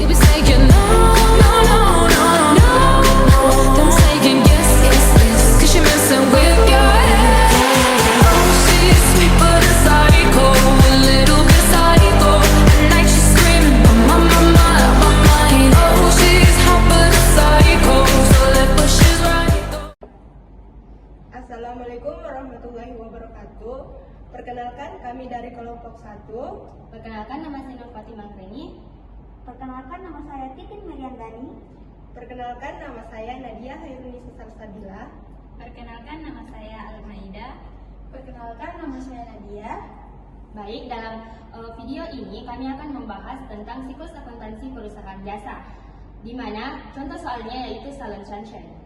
You be saying no, no, no, no, no, no. Then saying yes, yes, yes. 'Cause you're messing with your head. Oh, she's sweet but a psycho, a little bit psycho. At night she's screaming, my, my, my, my mind. Oh, she's hot but a psycho, so left but she's right. Assalamualaikum warahmatullahi wabarakatuh. Perkenalkan, kami dari kelompok 1. Perkenalkan, nama saya Nur Fatimah Kreni. Perkenalkan, nama saya Titin Mariandani. Perkenalkan, nama saya Nadia Hairunisa Salsabila. Perkenalkan, nama saya Almaida. Perkenalkan, nama saya Nadia. Baik, dalam video ini kami akan membahas tentang siklus akuntansi perusahaan jasa, di mana contoh soalnya yaitu Salon Sunshine.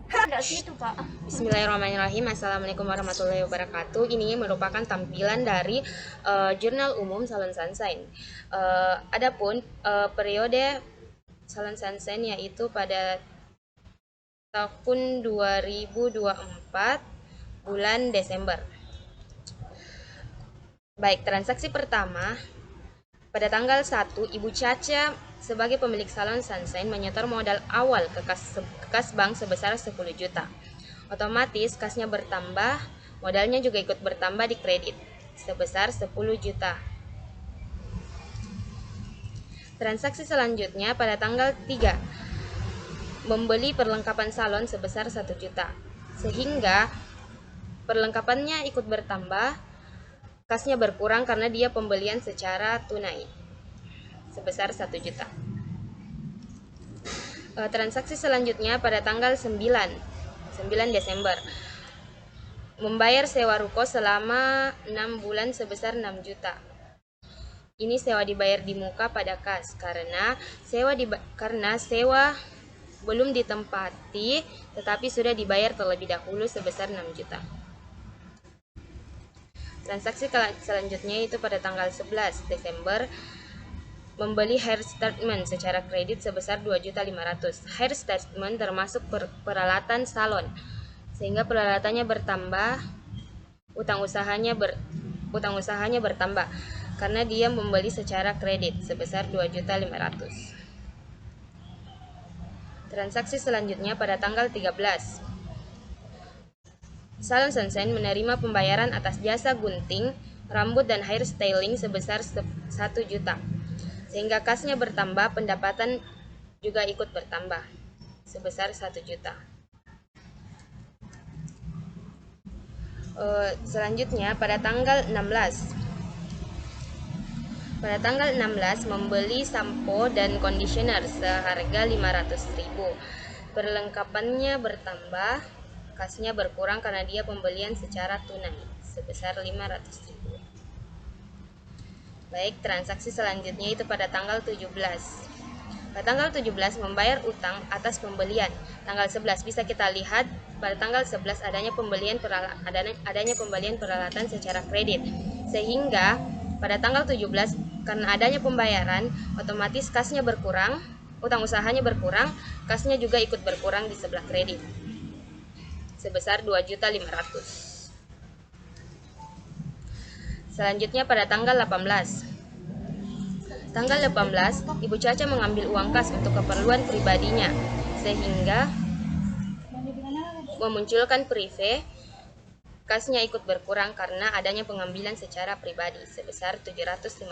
Enggak gitu, Pak. Bismillahirrahmanirrahim. Assalamualaikum warahmatullahi wabarakatuh. Ini merupakan tampilan dari jurnal umum Salon Sunshine. Adapun periode Salon Sunshine yaitu pada tahun 2024 bulan Desember. Baik, transaksi pertama pada tanggal 1, Ibu Caca sebagai pemilik Salon Sunshine menyetor modal awal ke kas bank sebesar 10 juta. Otomatis kasnya bertambah, modalnya juga ikut bertambah di kredit sebesar 10 juta. Transaksi selanjutnya pada tanggal 3, membeli perlengkapan salon sebesar 1 juta. Sehingga perlengkapannya ikut bertambah, kasnya berkurang karena dia pembelian secara tunai sebesar 1 juta. Transaksi selanjutnya pada tanggal 9 Desember, membayar sewa ruko selama 6 bulan sebesar 6 juta. Ini sewa dibayar di muka pada kas karena sewa belum ditempati tetapi sudah dibayar terlebih dahulu sebesar 6 juta. Transaksi selanjutnya itu pada tanggal 11 Desember, membeli hair treatment secara kredit sebesar 2.500.000. Hair treatment termasuk peralatan salon, sehingga peralatannya bertambah, utang usahanya bertambah karena dia membeli secara kredit sebesar 2.500.000. Transaksi selanjutnya pada tanggal 13, Salon Sunshine menerima pembayaran atas jasa gunting, rambut dan hair styling sebesar 1 juta. Sehingga kasnya bertambah, pendapatan juga ikut bertambah sebesar 1 juta. Selanjutnya pada tanggal 16. Pada tanggal 16 membeli sampo dan conditioner seharga 500.000. Perlengkapannya bertambah, kasnya berkurang karena dia pembelian secara tunai sebesar 500.000. Baik, transaksi selanjutnya itu pada tanggal 17. Pada tanggal 17 membayar utang atas pembelian. Tanggal 11 bisa kita lihat pada tanggal 11 adanya pembelian peralatan secara kredit. Sehingga pada tanggal 17 karena adanya pembayaran, otomatis kasnya berkurang, utang usahanya berkurang, kasnya juga ikut berkurang di sebelah kredit sebesar 2.500.000. Selanjutnya pada tanggal 18. Tanggal 18, Ibu Caca mengambil uang kas untuk keperluan pribadinya, sehingga memunculkan prive, kasnya ikut berkurang karena adanya pengambilan secara pribadi sebesar 750.000.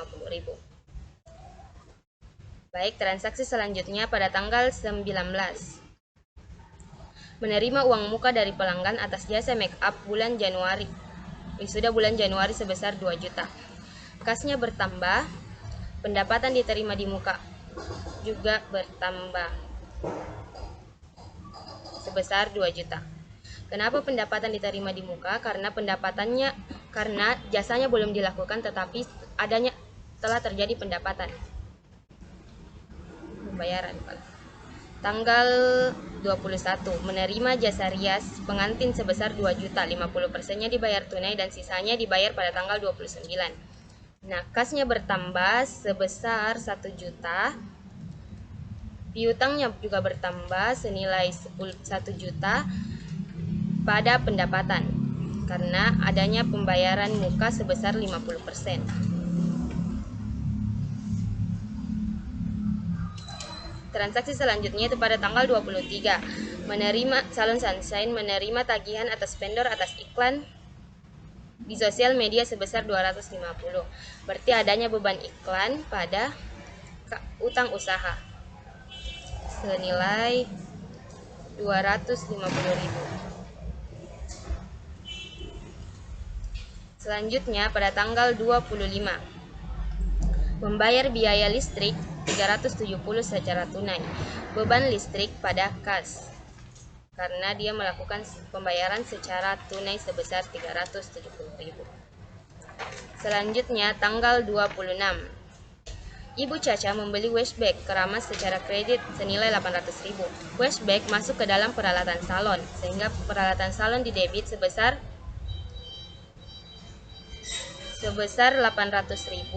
Baik, transaksi selanjutnya pada tanggal 19. Menerima uang muka dari pelanggan atas jasa make up bulan Januari. Wisuda bulan Januari sebesar 2 juta. Kasnya bertambah, pendapatan diterima di muka juga bertambah sebesar 2 juta. Kenapa pendapatan diterima di muka? Karena jasanya belum dilakukan tetapi telah terjadi pendapatan. Pembayaran tanggal 21, menerima jasa rias pengantin sebesar 2 juta, 50%-nya dibayar tunai dan sisanya dibayar pada tanggal 29. Nah, kasnya bertambah sebesar 1 juta. Piutangnya juga bertambah senilai 1 juta pada pendapatan karena adanya pembayaran muka sebesar 50%. Transaksi selanjutnya itu pada tanggal 23. Salon Sunshine menerima tagihan atas vendor atas iklan di sosial media sebesar 250. Berarti adanya beban iklan pada utang usaha senilai 250.000. Selanjutnya pada tanggal 25, membayar biaya listrik 370 secara tunai. Beban listrik pada kas karena dia melakukan pembayaran secara tunai sebesar 370.000. Selanjutnya tanggal 26, Ibu Caca membeli washbag keramas secara kredit senilai 800.000. Washbag masuk ke dalam peralatan salon, sehingga peralatan salon didebit sebesar 800.000.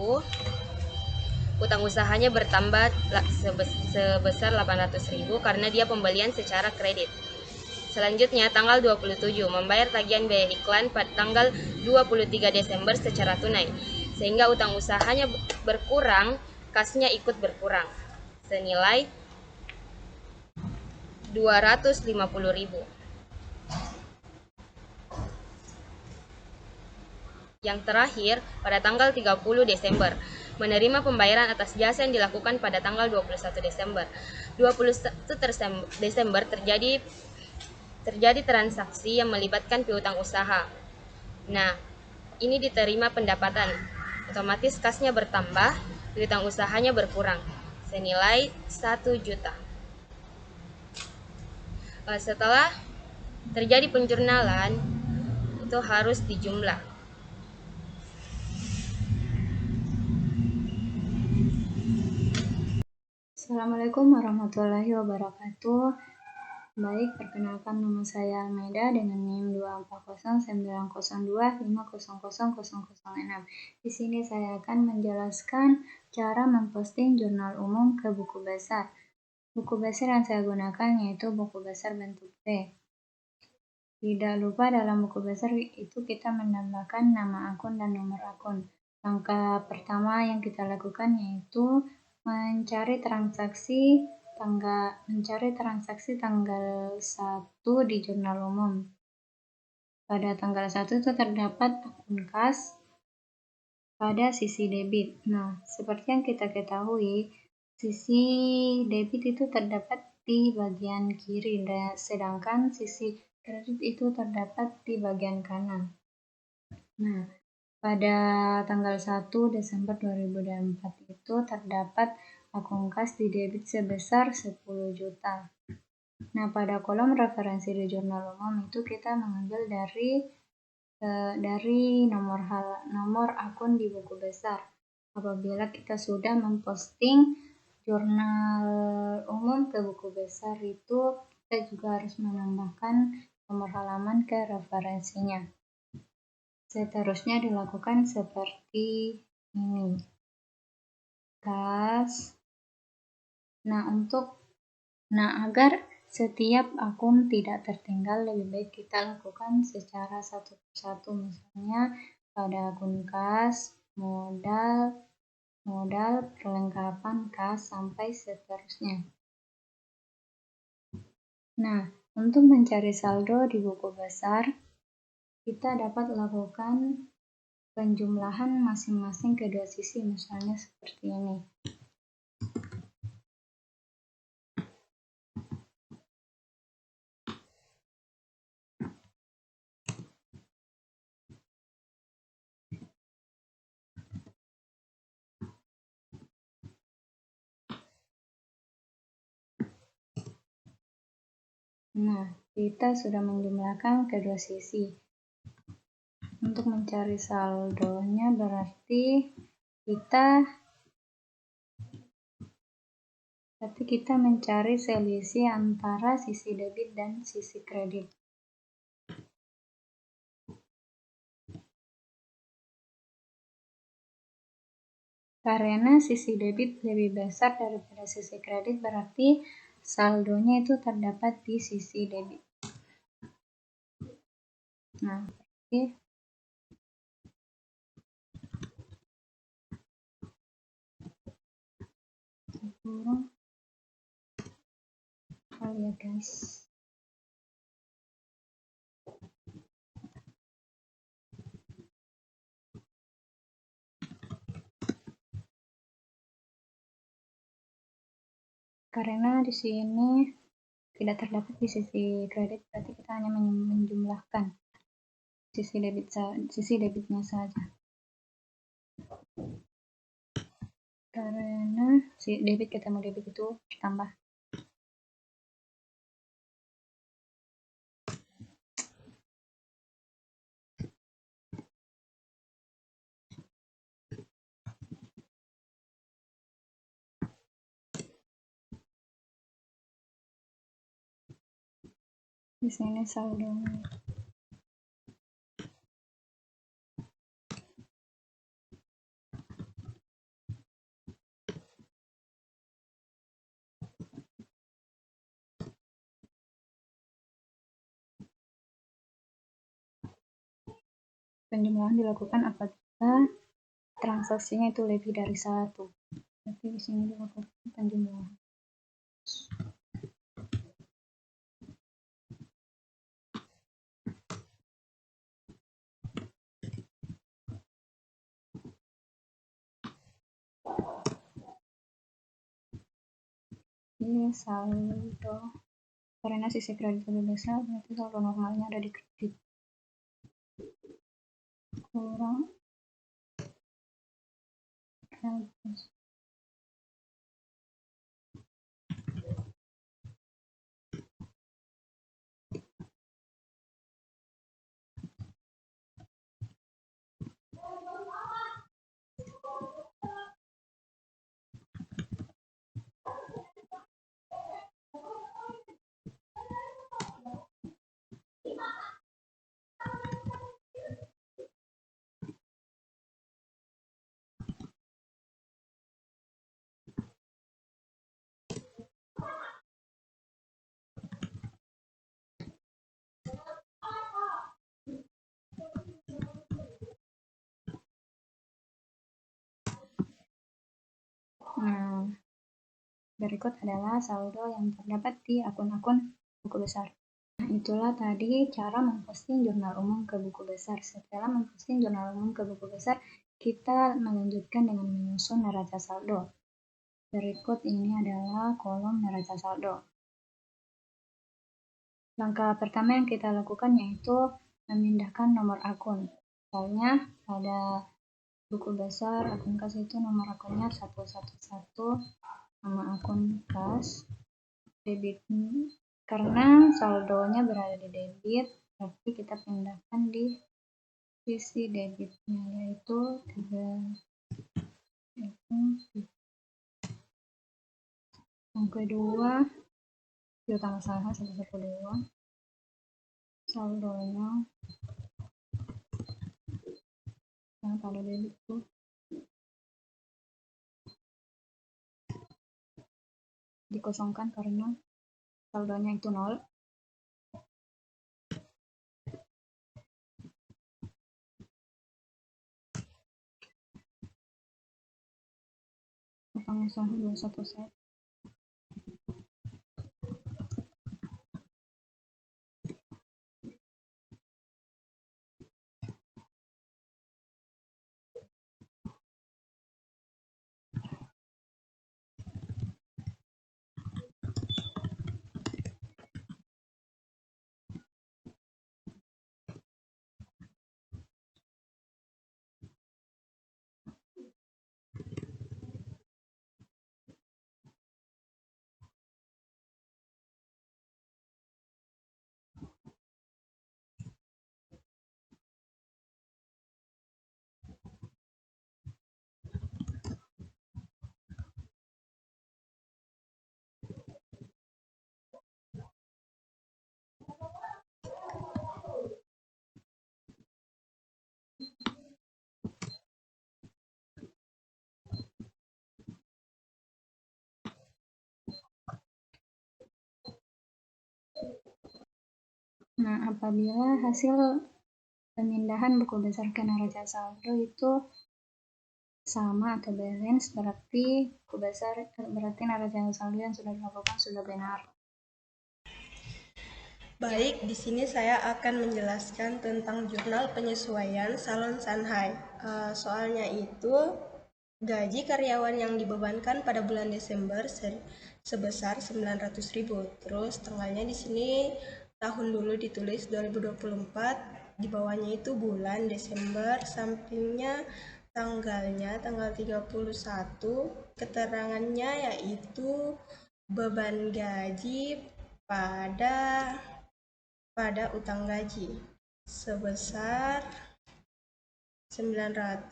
Utang usahanya bertambah sebesar 800.000 karena dia pembelian secara kredit. Selanjutnya tanggal 27, membayar tagihan biaya iklan pada tanggal 23 Desember secara tunai, sehingga utang usahanya berkurang, kasnya ikut berkurang senilai 250.000. Yang terakhir, pada tanggal 30 Desember, menerima pembayaran atas jasa yang dilakukan pada tanggal 21 Desember. 21 Desember terjadi transaksi yang melibatkan piutang usaha. Nah, ini diterima pendapatan. Otomatis kasnya bertambah, piutang usahanya berkurang senilai 1 juta. Setelah terjadi penjurnalan, itu harus dijumlah. Assalamualaikum warahmatullahi wabarakatuh. Baik, perkenalkan nama saya Almeida dengan NIM 2409025000006. Di sini saya akan menjelaskan cara memposting jurnal umum ke buku besar. Buku besar yang saya gunakan yaitu buku besar bentuk V. Tidak lupa dalam buku besar itu kita menambahkan nama akun dan nomor akun. Langkah pertama yang kita lakukan yaitu mencari transaksi tanggal 1 di jurnal umum. Pada tanggal 1 itu terdapat akun kas pada sisi debit. Nah, seperti yang kita ketahui, sisi debit itu terdapat di bagian kiri, sedangkan sisi kredit itu terdapat di bagian kanan. Nah, pada tanggal 1 Desember 2024 itu terdapat akun kas di debit sebesar 10 juta. Nah, pada kolom referensi di jurnal umum itu kita mengambil dari nomor akun di buku besar. Apabila kita sudah memposting jurnal umum ke buku besar itu, kita juga harus menambahkan nomor halaman ke referensinya. Seterusnya dilakukan seperti ini. Kas. Nah, agar setiap akun tidak tertinggal, lebih baik kita lakukan secara satu persatu. Misalnya pada akun kas, modal, perlengkapan kas, sampai seterusnya. Nah, untuk mencari saldo di buku besar, kita dapat lakukan penjumlahan masing-masing kedua sisi, misalnya seperti ini. Nah, kita sudah menjumlahkan kedua sisi. Untuk mencari saldonya berarti kita mencari selisih antara sisi debit dan sisi kredit. Karena sisi debit lebih besar daripada sisi kredit, berarti saldonya itu terdapat di sisi debit. Nah, oke. ya guys. Karena di sini tidak terdapat di sisi kredit, berarti kita hanya menjumlahkan sisi debitnya saja. Karena si debit ketemu debit itu tambah. Di sini saldonya. Penjumlahan dilakukan apabila transaksinya itu lebih dari 1. Berarti di sini dilakukan penjumlahan. Ini saldo, karena sisi kredit lebih besar, berarti saldo normalnya ada di kredit. Kurang 100. Nah, berikut adalah saldo yang terdapat di akun-akun buku besar. Nah, itulah tadi cara memposting jurnal umum ke buku besar. Setelah memposting jurnal umum ke buku besar, kita melanjutkan dengan menyusun neraca saldo. Berikut ini adalah kolom neraca saldo. Langkah pertama yang kita lakukan yaitu memindahkan nomor akun. Misalnya pada buku besar akun kas itu nomor akunnya 111, nama akun kas, debit. Karena saldonya berada di debit, berarti kita pindahkan di sisi debitnya, yaitu 3. Yang kedua, piutang usaha 112, saldonya yang pada debit itu dikosongkan karena saldonya itu 0. Piutang usaha 21 set. Nah, apabila hasil pemindahan buku besar ke neraca saldo itu sama atau balance, berarti neraca saldo yang sudah dilakukan sudah benar. Baik, di sini saya akan menjelaskan tentang jurnal penyesuaian salon Shanghai. Soalnya itu gaji karyawan yang dibebankan pada bulan Desember sebesar 900.000. Terus tanggalnya di sini tahun dulu ditulis 2024, di bawahnya itu bulan Desember, sampingnya tanggalnya tanggal 31, keterangannya yaitu beban gaji pada utang gaji sebesar 900.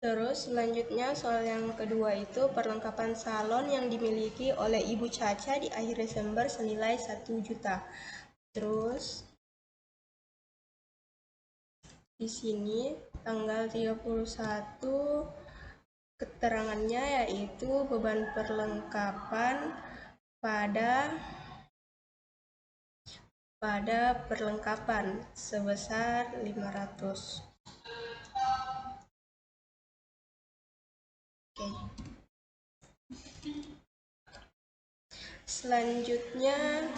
Terus selanjutnya soal yang kedua itu perlengkapan salon yang dimiliki oleh Ibu Caca di akhir Desember senilai 1 juta. Terus di sini tanggal 31 keterangannya yaitu beban perlengkapan pada perlengkapan sebesar 500. Oke. Selanjutnya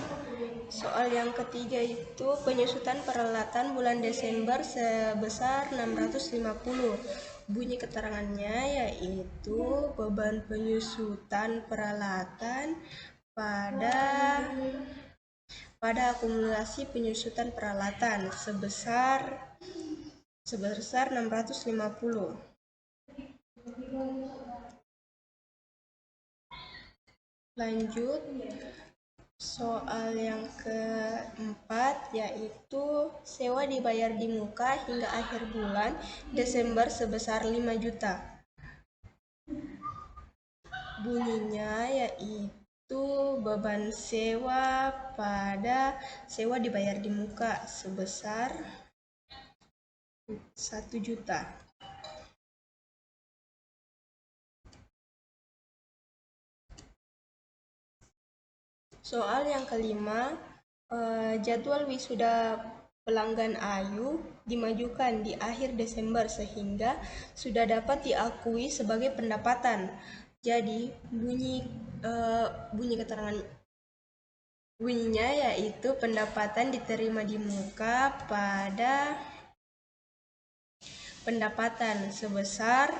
soal yang ketiga itu penyusutan peralatan bulan Desember sebesar 650. Bunyi keterangannya yaitu beban penyusutan peralatan pada akumulasi penyusutan peralatan sebesar 650. Lanjut soal yang keempat yaitu sewa dibayar di muka hingga akhir bulan Desember sebesar 5 juta. Bunyinya yaitu beban sewa pada sewa dibayar di muka sebesar 1 juta. Soal yang kelima, jadwal wisuda pelanggan Ayu dimajukan di akhir Desember sehingga sudah dapat diakui sebagai pendapatan. Jadi bunyinya yaitu pendapatan diterima di muka pada pendapatan sebesar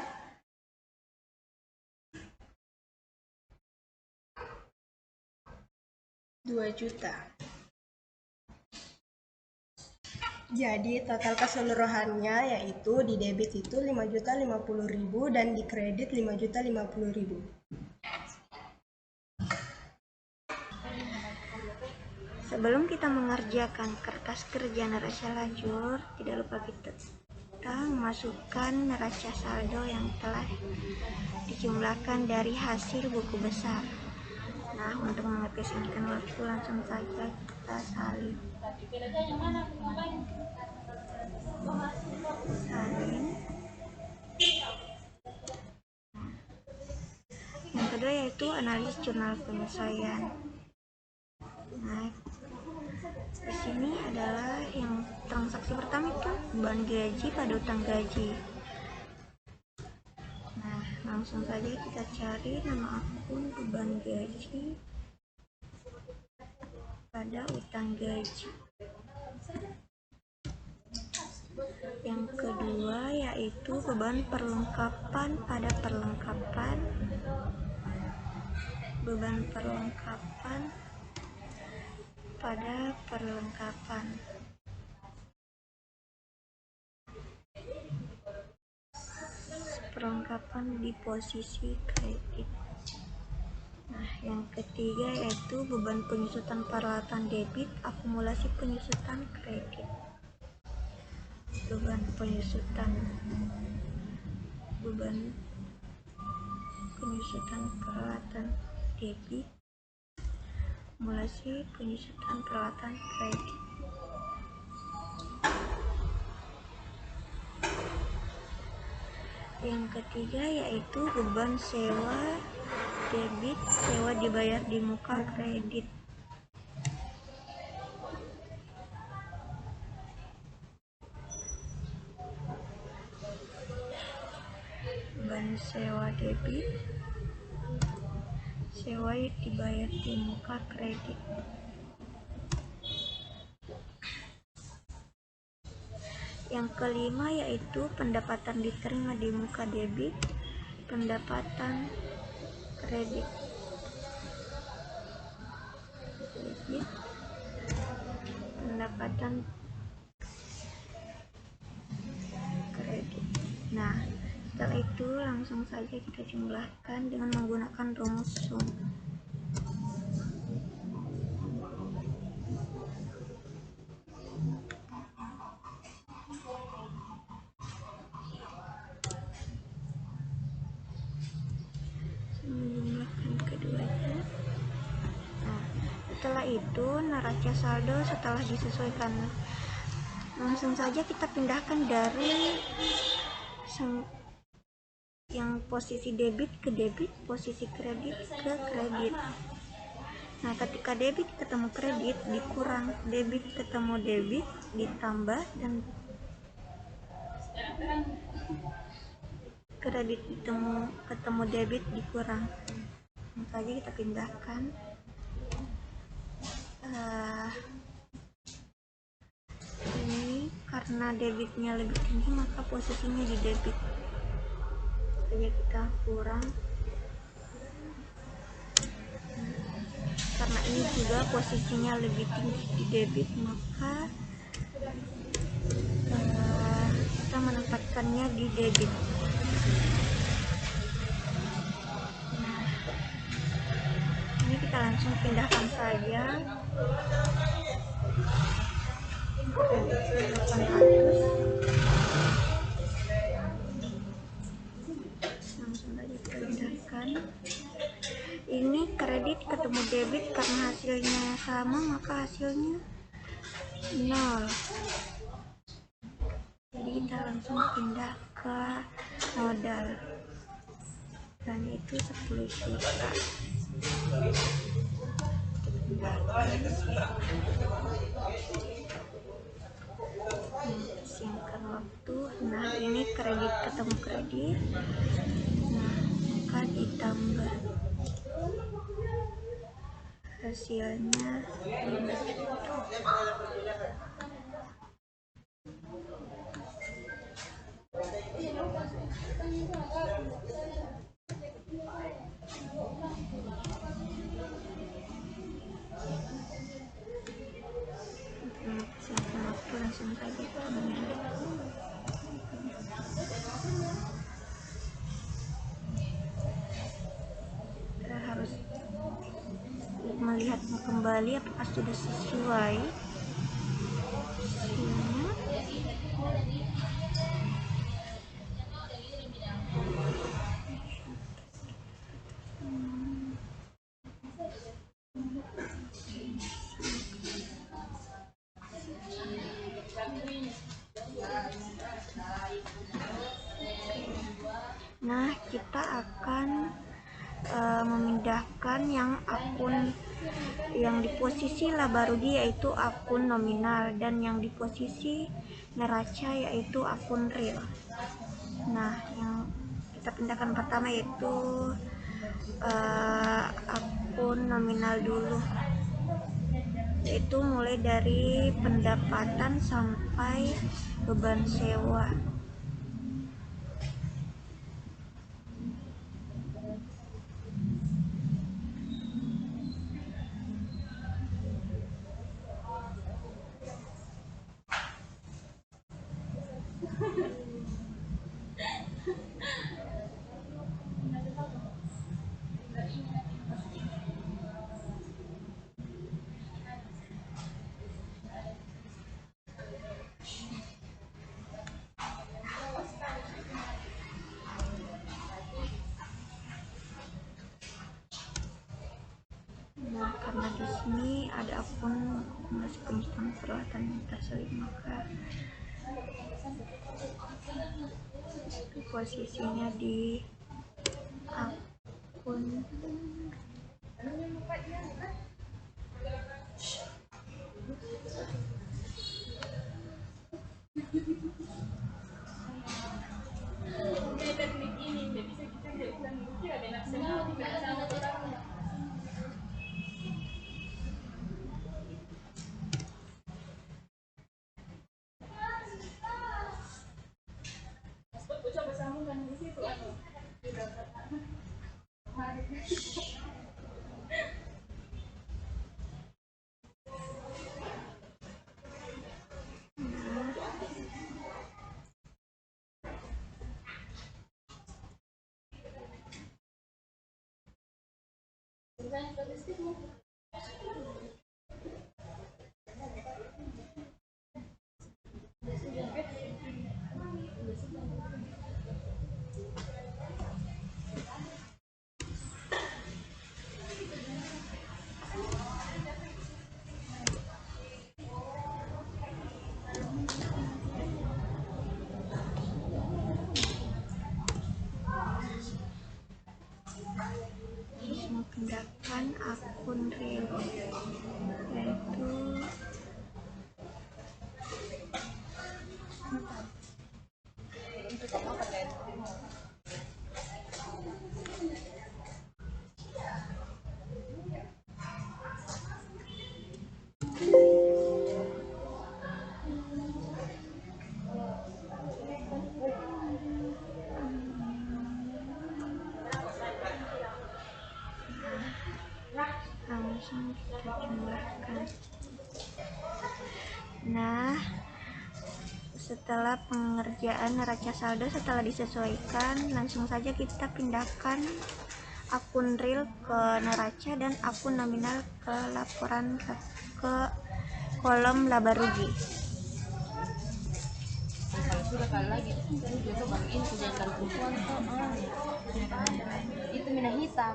2 juta. Jadi total keseluruhannya yaitu di debit itu 5.050.000 dan di kredit 5.050.000. Sebelum kita mengerjakan kertas kerja neraca lajur, tidak lupa kita memasukkan neraca saldo yang telah dijumlahkan dari hasil buku besar. Nah, untuk mengefisienkan waktu langsung saja kita salin. Yang kedua yaitu analisis jurnal penyesuaian. Nah, di sini adalah yang transaksi pertama itu beban gaji pada utang gaji. Nah, langsung saja kita cari nama akun beban gaji pada utang gaji. Yang kedua yaitu beban perlengkapan pada perlengkapan. Beban perlengkapan pada perlengkapan. Perlengkapan di posisi kredit. Nah, yang ketiga yaitu beban penyusutan peralatan debit, akumulasi penyusutan kredit. Beban penyusutan peralatan debit, akumulasi penyusutan peralatan kredit. Yang ketiga yaitu beban sewa debit, sewa dibayar di muka kredit. Beban sewa debit, sewa dibayar di muka kredit. Yang kelima yaitu pendapatan diterima di muka debit, pendapatan kredit. Pendapatan kredit. Nah, setelah itu langsung saja kita jumlahkan dengan menggunakan rumus sum. Menjumlahkan keduanya. Nah, setelah itu neraca saldo setelah disesuaikan, langsung saja kita pindahkan dari yang posisi debit ke debit, posisi kredit ke kredit. Nah, ketika debit ketemu kredit dikurang, debit ketemu debit ditambah, dan kredit ketemu debit dikurang. Langsung saja kita pindahkan. Ini karena debitnya lebih tinggi maka posisinya di debit. Saja kita kurang. Karena ini juga posisinya lebih tinggi di debit maka kita menempatkannya di debit. Nah, ini kita langsung pindahkan saja. Langsung saja kita pindahkan. Ini kredit ketemu debit, karena hasilnya sama maka hasilnya 0. Jadi kita langsung pindah ke modal, dan itu 10 juta. Singkat waktu. Nah, ini kredit ketemu kredit. Nah, maka ditambah, hasilnya 5 juta. Langsung saja kita mengambil. Kita harus melihat kembali apakah sudah sesuai hasilnya. Nah, kita akan memindahkan yang akun yang di posisi laba rugi yaitu akun nominal, dan yang di posisi neraca yaitu akun real. Nah, yang kita pindahkan pertama yaitu akun nominal dulu, yaitu mulai dari pendapatan sampai beban sewa. Nah, karena di sini ada akun masih penyimpan peralatan yang terselip, maka posisinya di akun Memindahkan akun real, yaitu langsung kita jumlahkan. Nah, setelah pengerjaan neraca saldo setelah disesuaikan, langsung saja kita pindahkan akun real ke neraca dan akun nominal ke laporan ke kolom laba rugi. Sudah kali lagi itu bagiin kejadian perempuan itu minyak hitam.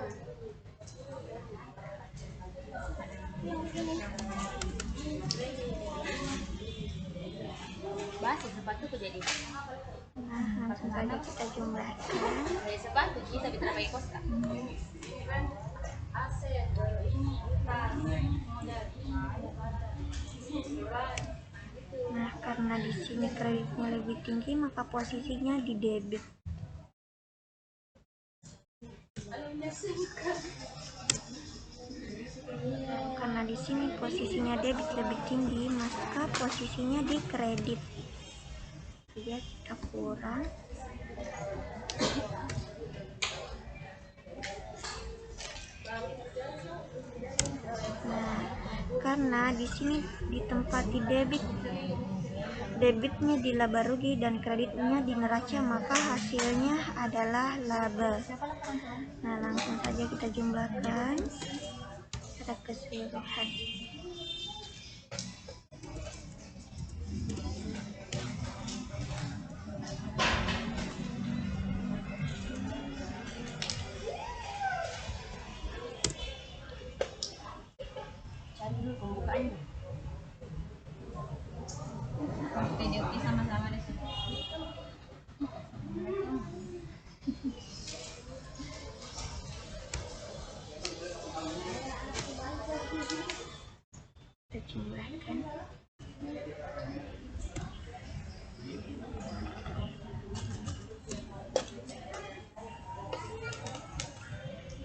Basi sepatu jadi. Nah, langsung saja kita jumlahkan. Dari sepatu kita bisa pakai kosta. Nah, karena di sini kreditnya lebih tinggi, maka posisinya di debit. Karena di sini posisinya debit lebih tinggi, maka posisinya di kredit. Jadi kita kurang. Nah, karena di sini ditempati debitnya di laba rugi dan kreditnya di neraca, maka hasilnya adalah laba. Nah, langsung saja kita jumlahkan secara keseluruhan. Cari dulu pembukaannya. Video sama-sama deh. Kita jumlahkan.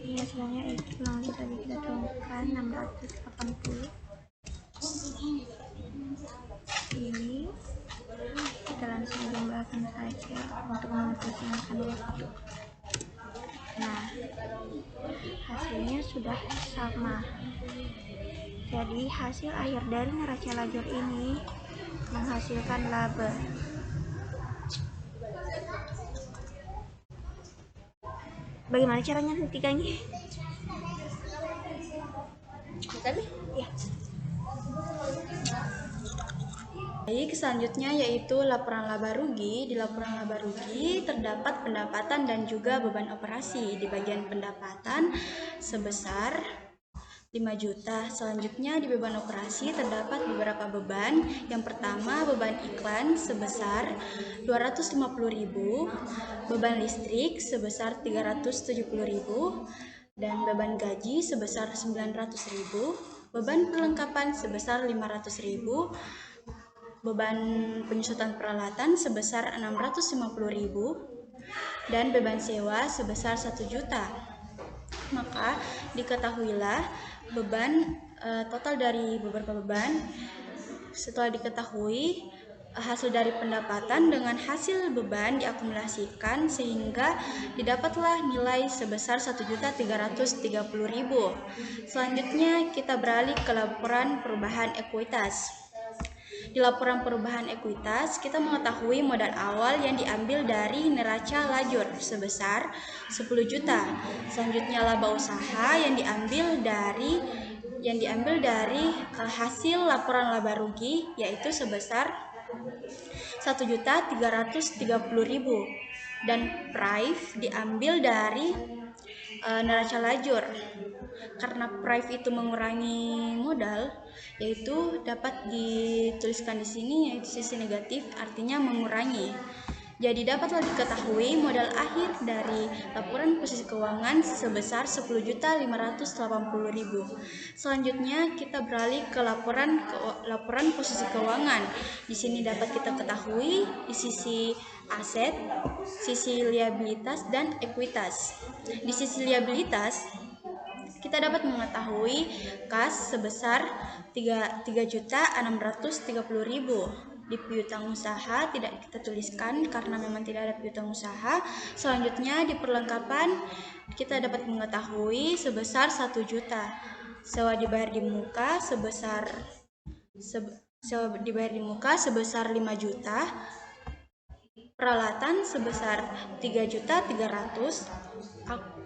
Ini hasilnya itu langsung saja kita tuangkan 680. Ini kita langsung jumlahkan saja untuk mempersingkat waktu. Nah, hasilnya sudah sama. Jadi hasil akhir dari neraca lajur ini menghasilkan laba. Bagaimana caranya menghentikannya? Ya. Baik, selanjutnya yaitu laporan laba rugi. Di laporan laba rugi terdapat pendapatan dan juga beban operasi. Di bagian pendapatan sebesar 5 juta. Selanjutnya di beban operasi terdapat beberapa beban. Yang pertama beban iklan sebesar 250.000, beban listrik sebesar 370.000, dan beban gaji sebesar 900.000, beban perlengkapan sebesar 500.000, beban penyusutan peralatan sebesar 650.000, dan beban sewa sebesar 1 juta. Maka diketahuilah beban total dari beberapa beban setelah diketahui hasil dari pendapatan dengan hasil beban diakumulasikan sehingga didapatlah nilai sebesar 1.330.000. Selanjutnya kita beralih ke laporan perubahan ekuitas. Di laporan perubahan ekuitas, kita mengetahui modal awal yang diambil dari neraca lajur sebesar 10 juta. Selanjutnya laba usaha yang diambil dari hasil laporan laba rugi yaitu sebesar 1.330.000 dan prive diambil dari neraca lajur. Karena prive itu mengurangi modal, yaitu dapat dituliskan di sini yaitu sisi negatif, artinya mengurangi. Jadi dapatlah diketahui modal akhir dari laporan posisi keuangan sebesar 10.580.000. Selanjutnya kita beralih ke laporan posisi keuangan. Di sini dapat kita ketahui di sisi aset, sisi liabilitas dan ekuitas. Di sisi liabilitas kita dapat mengetahui kas sebesar 3.630.000. Di piutang usaha tidak kita tuliskan karena memang tidak ada piutang usaha. Selanjutnya di perlengkapan kita dapat mengetahui sebesar 1 juta. Sewa dibayar di muka sebesar 5 juta. Peralatan sebesar 3.300.000,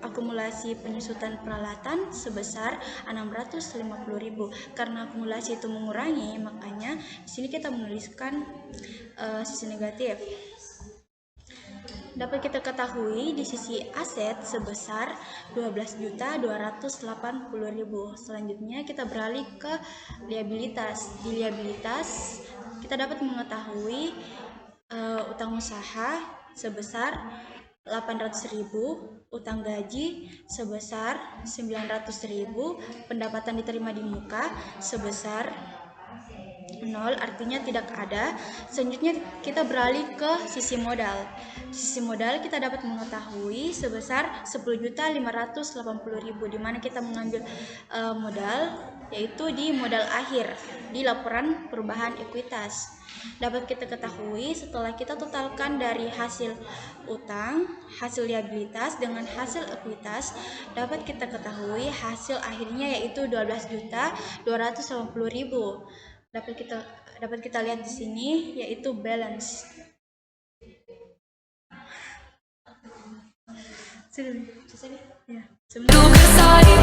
akumulasi penyusutan peralatan sebesar 650.000. Karena akumulasi itu mengurangi, makanya di sini kita menuliskan sisi negatif. Dapat kita ketahui di sisi aset sebesar 12.280.000. Selanjutnya kita beralih ke liabilitas. Di liabilitas kita dapat mengetahui utang usaha sebesar 800.000, utang gaji sebesar 900.000, pendapatan diterima di muka sebesar 0, artinya tidak ada. Selanjutnya kita beralih ke sisi modal. Sisi modal kita dapat mengetahui sebesar 10.580.000, di mana kita mengambil modal yaitu di modal akhir di laporan perubahan ekuitas. Dapat kita ketahui setelah kita totalkan dari hasil utang, hasil liabilitas dengan hasil ekuitas, dapat kita ketahui hasil akhirnya yaitu 12.280.000. Dapat kita lihat di sini yaitu balance. Nunca saí